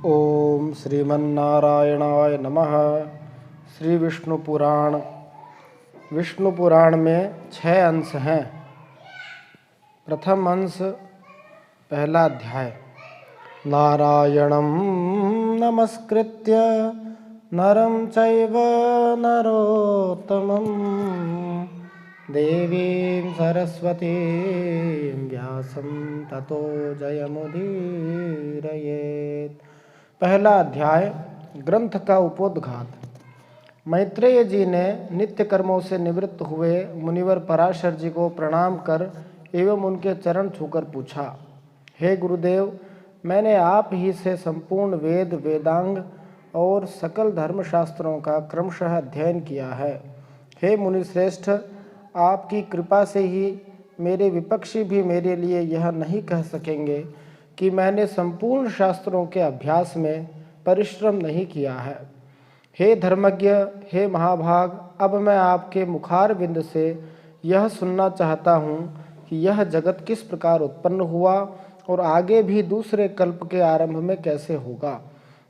ओम श्रीमन्नारायणाय नमः। श्री विष्णु पुराण में 6 अंश हैं। प्रथम अंश, पहला अध्याय। नारायणं नमस्कृत्य नरं चैव नरोत्तमं देवीं सरस्वतीं व्यासं ततो जयमुदीरयेत्। पहला अध्याय, ग्रंथ का उपोद्घात। मैत्रेय जी ने नित्य कर्मों से निवृत्त हुए मुनिवर पराशर जी को प्रणाम कर एवं उनके चरण छूकर पूछा, हे गुरुदेव, मैंने आप ही से संपूर्ण वेद, वेदांग और सकल धर्मशास्त्रों का क्रमशः अध्ययन किया है। हे मुनिश्रेष्ठ, आपकी कृपा से ही मेरे विपक्षी भी मेरे लिए यह नहीं कह सकेंगे कि मैंने संपूर्ण शास्त्रों के अभ्यास में परिश्रम नहीं किया है। हे धर्मज्ञ, हे महाभाग, अब मैं आपके मुखारविंद से यह सुनना चाहता हूँ कि यह जगत किस प्रकार उत्पन्न हुआ और आगे भी दूसरे कल्प के आरंभ में कैसे होगा,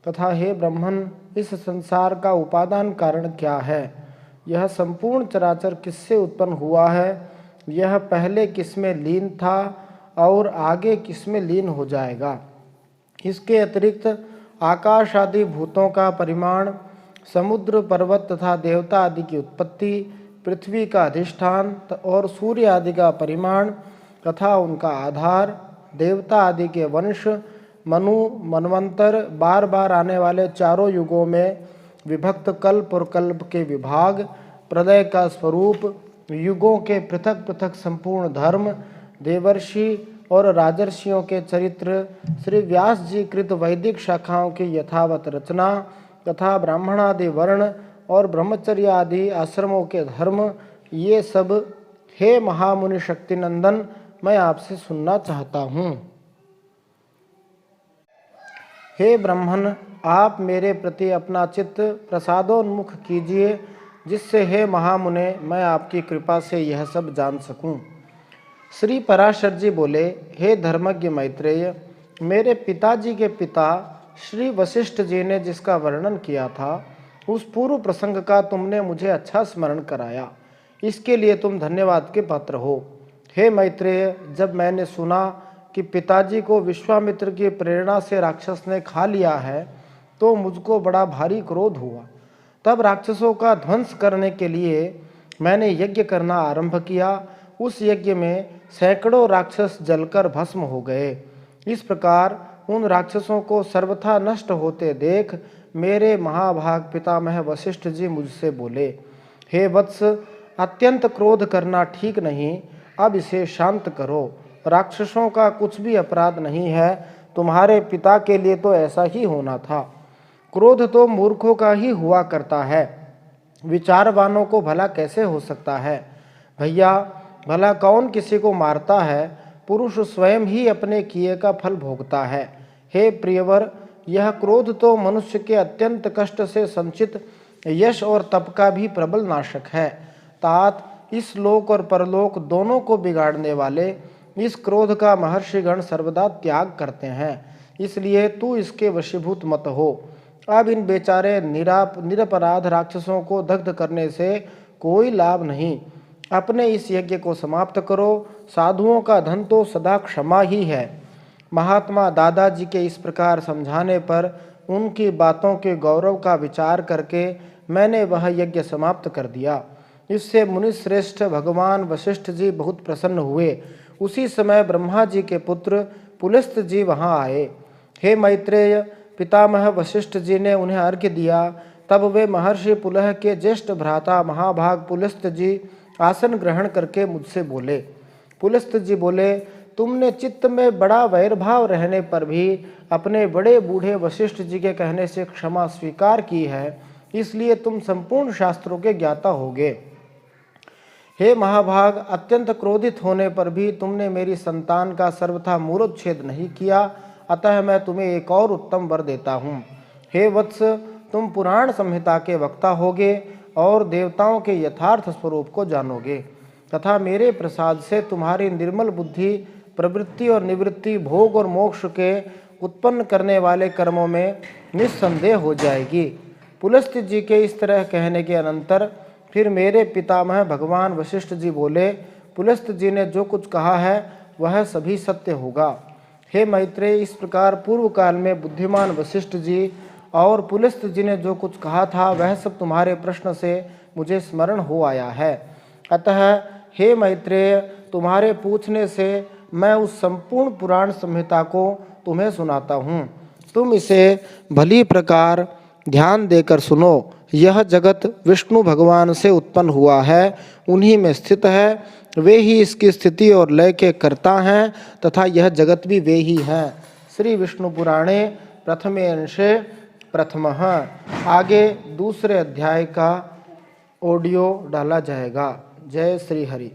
तथा हे ब्रह्मन, इस संसार का उपादान कारण क्या है, यह संपूर्ण चराचर किससे उत्पन्न हुआ है, यह पहले किसमें लीन था और आगे किसमें लीन हो जाएगा। इसके अतिरिक्त आकाश आदि भूतों का परिमाण, समुद्र, पर्वत तथा देवता आदि की उत्पत्ति, पृथ्वी का अधिष्ठान और सूर्य आदि का परिमाण तथा उनका आधार, देवता आदि के वंश, मनु, मनवंतर, बार बार आने वाले चारों युगों में विभक्त कल्प और कल्प के विभाग, प्रलय का स्वरूप, युगों के पृथक पृथक संपूर्ण धर्म, देवर्षि और राजर्षियों के चरित्र, श्री व्यास जी कृत वैदिक शाखाओं की यथावत रचना तथा ब्राह्मणादि वर्ण और ब्रह्मचर्य आदि आश्रमों के धर्म, ये सब हे महामुनि शक्तिनंदन मैं आपसे सुनना चाहता हूँ। हे ब्रह्मन, आप मेरे प्रति अपना चित्त प्रसादोन्मुख कीजिए, जिससे हे महामुने मैं आपकी कृपा से यह सब जान सकूं। श्री पराशर जी बोले, हे धर्मज्ञ मैत्रेय, मेरे पिताजी के पिता श्री वशिष्ठ जी ने जिसका वर्णन किया था, उस पूर्व प्रसंग का तुमने मुझे अच्छा स्मरण कराया, इसके लिए तुम धन्यवाद के पात्र हो। हे मैत्रेय, जब मैंने सुना कि पिताजी को विश्वामित्र की प्रेरणा से राक्षस ने खा लिया है, तो मुझको बड़ा भारी क्रोध हुआ। तब राक्षसों का ध्वंस करने के लिए मैंने यज्ञ करना आरंभ किया। उस यज्ञ में सैकड़ों राक्षस जलकर भस्म हो गए। इस प्रकार उन राक्षसों को सर्वथा नष्ट होते देख मेरे महाभाग पितामह वशिष्ठ जी मुझसे बोले, हे वत्स, अत्यंत क्रोध करना ठीक नहीं, अब इसे शांत करो। राक्षसों का कुछ भी अपराध नहीं है, तुम्हारे पिता के लिए तो ऐसा ही होना था। क्रोध तो मूर्खों का ही हुआ करता है, विचारवानों को भला कैसे हो सकता है। भैया, भला कौन किसी को मारता है, पुरुष स्वयं ही अपने किए का फल भोगता है। हे प्रियवर, यह क्रोध तो मनुष्य के अत्यंत कष्ट से संचित यश और तप का भी प्रबल नाशक है। तात, इस लोक और परलोक दोनों को बिगाड़ने वाले इस क्रोध का महर्षिगण सर्वदा त्याग करते हैं, इसलिए तू इसके वशीभूत मत हो। अब इन बेचारे निरपराध राक्षसों को दग्ध करने से कोई लाभ नहीं। अपने इस यज्ञ को समाप्त करो। साधुओं का धन तो सदा क्षमा ही है। महात्मा दादाजी के इस प्रकार समझाने पर उनकी बातों के गौरव का विचार करके मैंने वह यज्ञ समाप्त कर दिया। इससे मुनिश्रेष्ठ भगवान वशिष्ठ जी बहुत प्रसन्न हुए। उसी समय ब्रह्मा जी के पुत्र पुलस्त जी वहां आए। हे मैत्रेय, पितामह वशिष्ठ जी ने उन्हें अर्घ्य दिया। तब वे महर्षि पुलह के ज्येष्ठ भ्राता महाभाग पुलस्त जी आसन ग्रहण करके मुझसे बोले। पुलस्त जी बोले, तुमने चित्त में बड़ा वैरभाव रहने पर भी अपने बड़े बूढ़े वशिष्ठ जी के कहने से क्षमा स्वीकार की है, इसलिए तुम संपूर्ण शास्त्रों के ज्ञाता होगे। हे महाभाग, अत्यंत क्रोधित होने पर भी तुमने मेरी संतान का सर्वथा मूलोच्छेद नहीं किया, अतः मैं तुम्हें एक और उत्तम वर देता हूँ। हे वत्स, तुम पुराण संहिता के वक्ता होगे और देवताओं के यथार्थ स्वरूप को जानोगे, तथा मेरे प्रसाद से तुम्हारी निर्मल बुद्धि, प्रवृत्ति और निवृत्ति, भोग और मोक्ष के उत्पन्न करने वाले कर्मों में निस्संदेह हो जाएगी। पुलस्त्य जी के इस तरह कहने के अनंतर फिर मेरे पितामह भगवान वशिष्ठ जी बोले, पुलस्त्य जी ने जो कुछ कहा है वह सभी सत्य होगा। हे मैत्रेय, इस प्रकार पूर्व काल में बुद्धिमान वशिष्ठ जी और पुलस्त्य जी ने जो कुछ कहा था वह सब तुम्हारे प्रश्न से मुझे स्मरण हो आया है। अतः हे मैत्रेय, तुम्हारे पूछने से मैं उस संपूर्ण पुराण संहिता को तुम्हें सुनाता हूँ। तुम इसे भली प्रकार ध्यान देकर सुनो। यह जगत विष्णु भगवान से उत्पन्न हुआ है, उन्हीं में स्थित है, वे ही इसकी स्थिति और लय के कर्ता हैं तथा यह जगत भी वे ही हैं। श्री विष्णु पुराणे प्रथमे अंशे प्रथमः। आगे दूसरे अध्याय का ऑडियो डाला जाएगा। जय श्री हरि।